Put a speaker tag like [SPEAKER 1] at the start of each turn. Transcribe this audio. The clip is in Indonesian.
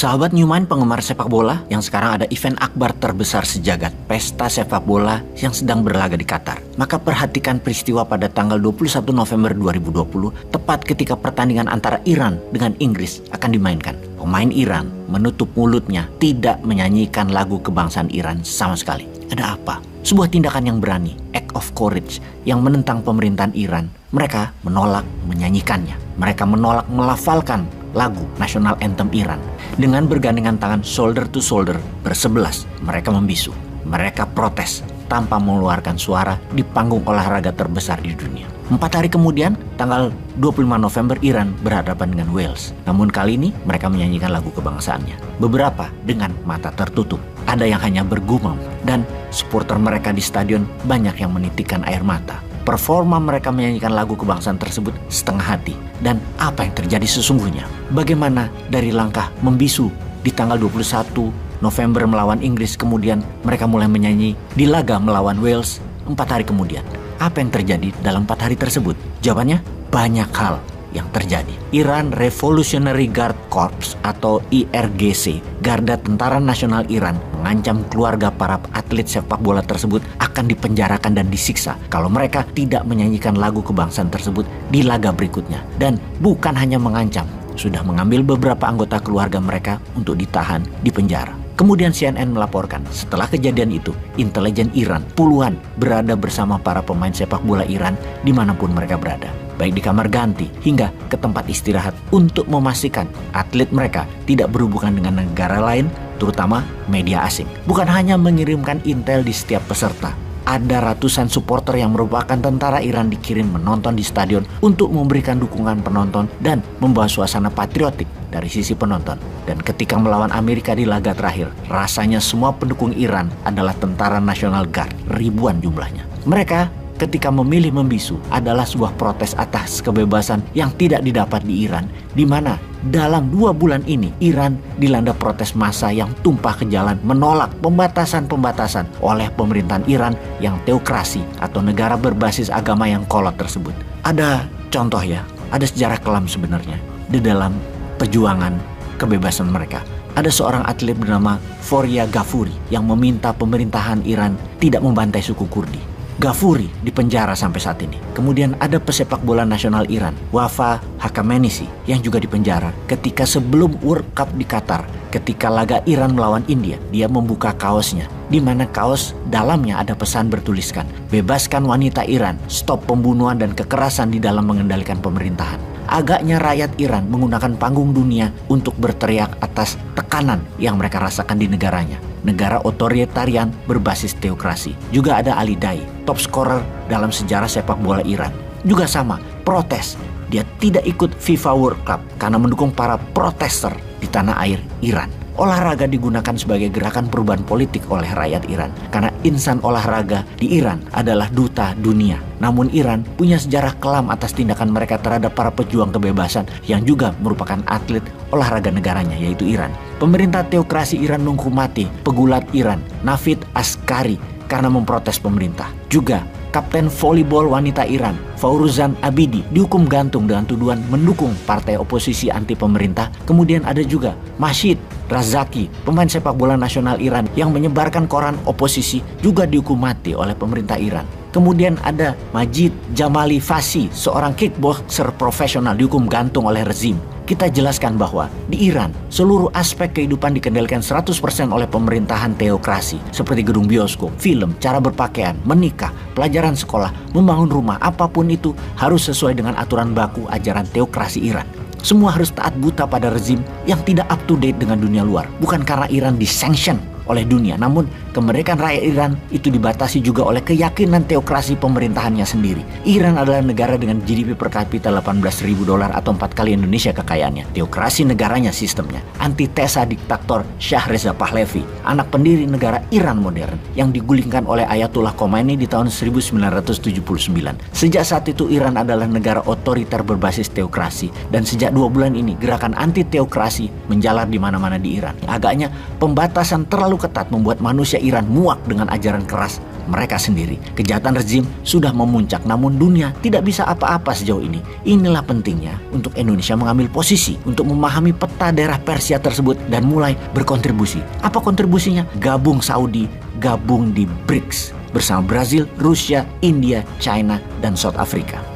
[SPEAKER 1] Sahabat Newmind penggemar sepak bola, yang sekarang ada event akbar terbesar sejagat, pesta sepak bola yang sedang berlaga di Qatar. Maka perhatikan peristiwa pada tanggal 21 November 2020, tepat ketika pertandingan antara Iran dengan Inggris akan dimainkan. Pemain Iran menutup mulutnya, tidak menyanyikan lagu kebangsaan Iran sama sekali. Ada apa? Sebuah tindakan yang berani, act of courage, yang menentang pemerintahan Iran. Mereka menolak menyanyikannya. Mereka menolak melafalkan lagu national anthem Iran. Dengan bergandengan tangan shoulder to shoulder bersebelas, mereka membisu. Mereka protes tanpa mengeluarkan suara di panggung olahraga terbesar di dunia. 4 hari kemudian, tanggal 25 November, Iran berhadapan dengan Wales. Namun kali ini mereka menyanyikan lagu kebangsaannya. Beberapa dengan mata tertutup. Ada yang hanya bergumam. Dan supporter mereka di stadion banyak yang menitikkan air mata. Performa mereka menyanyikan lagu kebangsaan tersebut setengah hati. Dan apa yang terjadi sesungguhnya? Bagaimana dari langkah membisu di tanggal 21 November melawan Inggris, kemudian mereka mulai menyanyi di laga melawan Wales 4 hari kemudian. Apa yang terjadi dalam 4 hari tersebut? Jawabannya, banyak hal yang terjadi. Iran Revolutionary Guard Corps atau IRGC, Garda Tentara Nasional Iran, mengancam keluarga para atlet sepak bola tersebut akan dipenjarakan dan disiksa kalau mereka tidak menyanyikan lagu kebangsaan tersebut di laga berikutnya. Dan bukan hanya mengancam, sudah mengambil beberapa anggota keluarga mereka untuk ditahan di penjara. Kemudian CNN melaporkan setelah kejadian itu, intelijen Iran puluhan berada bersama para pemain sepak bola Iran dimanapun mereka berada. Baik di kamar ganti hingga ke tempat istirahat untuk memastikan atlet mereka tidak berhubungan dengan negara lain, terutama media asing. Bukan hanya mengirimkan intel di setiap peserta. Ada ratusan supporter yang merupakan tentara Iran dikirim menonton di stadion untuk memberikan dukungan penonton dan membawa suasana patriotik dari sisi penonton. Dan ketika melawan Amerika di laga terakhir, rasanya semua pendukung Iran adalah tentara National Guard, ribuan jumlahnya. Mereka ketika memilih membisu adalah sebuah protes atas kebebasan yang tidak didapat di Iran, di mana dalam 2 bulan ini Iran dilanda protes massa yang tumpah ke jalan menolak pembatasan-pembatasan oleh pemerintahan Iran yang teokrasi atau negara berbasis agama yang kolot tersebut. Ada contoh ya, ada sejarah kelam sebenarnya di dalam perjuangan kebebasan mereka. Ada seorang atlet bernama Foria Ghafouri yang meminta pemerintahan Iran tidak membantai suku Kurdi. Ghafouri dipenjara sampai saat ini. Kemudian ada pesepak bola nasional Iran, Wafa Haqqanishi, yang juga dipenjara ketika sebelum World Cup di Qatar. Ketika laga Iran melawan India, dia membuka kaosnya, di mana kaos dalamnya ada pesan bertuliskan, "Bebaskan wanita Iran, stop pembunuhan dan kekerasan di dalam mengendalikan pemerintahan." Agaknya rakyat Iran menggunakan panggung dunia untuk berteriak atas tekanan yang mereka rasakan di negaranya. Negara otoritarian berbasis teokrasi. Juga ada Ali Daei, top scorer dalam sejarah sepak bola Iran. Juga sama, protes. Dia tidak ikut FIFA World Cup karena mendukung para protester di tanah air Iran. Olahraga digunakan sebagai gerakan perubahan politik oleh rakyat Iran karena insan olahraga di Iran adalah duta dunia. Namun Iran punya sejarah kelam atas tindakan mereka terhadap para pejuang kebebasan yang juga merupakan atlet olahraga negaranya, yaitu Iran. Pemerintah teokrasi Iran menghormati pegulat Iran, Navid Askari, karena memprotes pemerintah. Juga Kapten volleyball wanita Iran, Fauruzan Abidi, dihukum gantung dengan tuduhan mendukung partai oposisi anti pemerintah. Kemudian ada juga Masjid Razaki, pemain sepak bola nasional Iran yang menyebarkan koran oposisi, juga dihukum mati oleh pemerintah Iran. Kemudian ada Majid Jamali Fasi, seorang kickboxer profesional, dihukum gantung oleh rezim. Kita jelaskan bahwa di Iran, seluruh aspek kehidupan dikendalikan 100% oleh pemerintahan teokrasi, seperti gedung bioskop, film, cara berpakaian, menikah, pelajaran sekolah, membangun rumah, apapun itu harus sesuai dengan aturan baku ajaran teokrasi Iran. Semua harus taat buta pada rezim yang tidak up to date dengan dunia luar. Bukan karena Iran disanction oleh dunia, namun kemerdekaan rakyat Iran itu dibatasi juga oleh keyakinan teokrasi pemerintahannya sendiri. Iran adalah negara dengan GDP per kapita $18.000 atau 4 kali Indonesia kekayaannya. Teokrasi negaranya sistemnya antitesa diktator Shah Reza Pahlavi, anak pendiri negara Iran modern yang digulingkan oleh Ayatollah Khomeini di tahun 1979. Sejak saat itu Iran adalah negara otoriter berbasis teokrasi, dan sejak 2 bulan ini gerakan anti teokrasi menjalar di mana-mana di Iran. Agaknya pembatasan terlalu terlalu ketat membuat manusia Iran muak dengan ajaran keras mereka sendiri. Kejahatan rezim sudah memuncak, namun dunia tidak bisa apa-apa sejauh ini. Inilah pentingnya untuk Indonesia mengambil posisi untuk memahami peta daerah Persia tersebut dan mulai berkontribusi. Apa kontribusinya? Gabung Saudi, gabung di BRICS bersama Brazil, Rusia, India, China, dan South Africa.